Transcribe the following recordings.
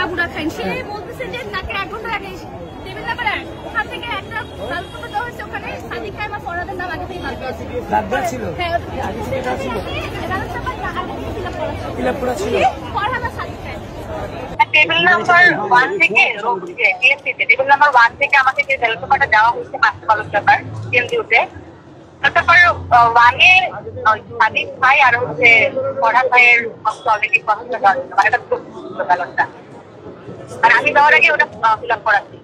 বাবুরা খান, সে বলতেছে যে তাকে 1 ঘন্টা আগে টেবিল নাম্বার ওখান থেকে একটা গল্প দেওয়া হয়েছে, ওখানে সাদিক খান আর ফরহাদের নাম আগে থেকে লাগবে ছিল। হ্যাঁ, আগে থেকে ছিল, ফিল আপ করা ছিল ফরহাদ আর সাদিক খান। টেবিল নাম্বার 1 থেকে টেবিল নাম্বার 1 থেকে আমাকে যে জলপ্রপাতটা দেওয়া হয়েছে মাস্টার কলেজ ব্যাপার কেন্দ্রীয়তে, তারপর 1-এ সাদিক ভাই আর হচ্ছে ফরহাদ ভাইয়ের অলরেডি কথা দেওয়া ছিল, মানে এটা খুব ব্যাপারটা, আর আমি দেওয়ার আগে ওটা ফিল আপ করা ছিল।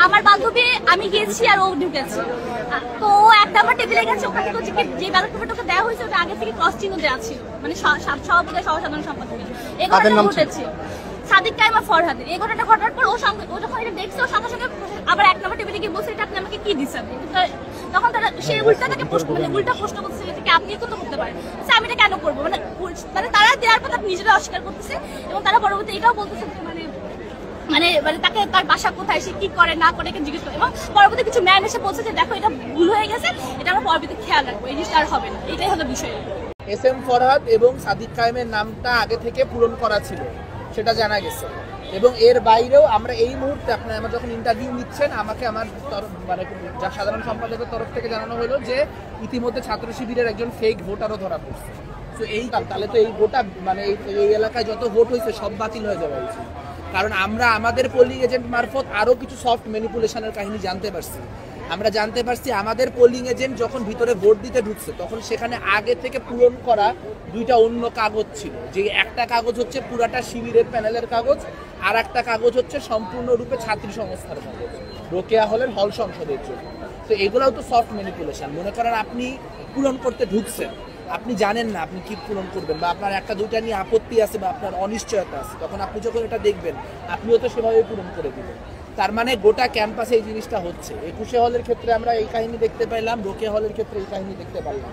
আমার বান্ধবী আমি গেছি আর ও ঢুকেছে, তো ও একটা আমার টেবিলে গেছে, ওখান থেকে যে ব্যালট পেপারটা দেওয়া হয়েছে ওটা আগে থেকে ক্রস চিহ্ন দেওয়া ছিল, মানে সভাপতি সহসাধারণ সম্পাদক এই ঘটনাটা ঘটেছে সাদিক কাইম আর ফরহাদের। এই ঘটনাটা ঘটার পর ও যখন এটা দেখছে ও সঙ্গে সঙ্গে আবার 1 নম্বর টেবিলে গিয়ে বলছে এটা আপনি আমাকে কি দিচ্ছেন, তখন তারা সে উল্টা তাকে উল্টা প্রশ্ন করছে এটাকে আপনি তো করতে পারেন, আমি এটা কেন করবো, মানে তারা দেওয়ার কথা নিজেরা অস্বীকার করতেছে, এবং তারা পরবর্তী এটাও বলতেছে মানে তাকে তার বাসা কোথায়, সে কি করে না করে জিজ্ঞেস করে, এবং পরবর্তী কিছু ম্যান এসে বলছে যে দেখো এটা ভুল হয়ে গেছে, এটা আমরা পরবর্তীতে খেয়াল রাখবো, এই জিনিসটা আর হবে না, এটাই হলো বিষয়। SM ফরহাদ এবং সাদিক কায়েমের নামটা আগে থেকে পূরণ করা ছিল সেটা জানা গেছে, এবং এর বাইরেও আমরা এই মুহূর্তে আপনার আমার যখন ইন্টারভিউ নিচ্ছেন আমাকে আমার মানে যা সাধারণ সম্পাদকের তরফ থেকে জানানো হলো যে ইতিমধ্যে ছাত্র শিবিরের একজন ফেক ভোটারও ধরা পড়ছে। তো এই তাহলে তো এই গোটা মানে এই এলাকায় যত ভোট হয়েছে সব বাতিল হয়ে যাওয়া উচিত, কারণ আমরা আমাদের পোলিং এজেন্ট মারফত আরও কিছু সফট ম্যানিপুলেশনের কাহিনী জানতে পারছি। আমরা জানতে পারছি আমাদের পোলিং এজেন্ট যখন ভিতরে ভোট দিতে ঢুকছে তখন সেখানে আগে থেকে পূরণ করা 2টা অন্য কাগজ ছিল, যে একটা কাগজ হচ্ছে পুরাটা শিবিরের প্যানেলের কাগজ, আর একটা কাগজ হচ্ছে সম্পূর্ণরূপে ছাত্রী সংস্থার কাগজ, রোকেয়া হলের হল সংসদের জন্য। তো এগুলোও তো সফট ম্যানিপুলেশন। মনে করেন আপনি পূরণ করতে ঢুকছেন, আপনি জানেন না আপনি কি পূরণ করবেন, বা আপনার 1-2টা নিয়ে আপত্তি আছে বা আপনার অনিশ্চয়তা আছে, তখন আপনি যখন এটা দেখবেন আপনিও তো সেভাবে পূরণ করে দিবেন। তার মানে গোটা ক্যাম্পাসে এই জিনিসটা হচ্ছে। 21 হলের ক্ষেত্রে আমরা এই কাহিনী দেখতে পাইলাম, রোকেয়া হলের ক্ষেত্রে এই কাহিনী দেখতে পারলাম।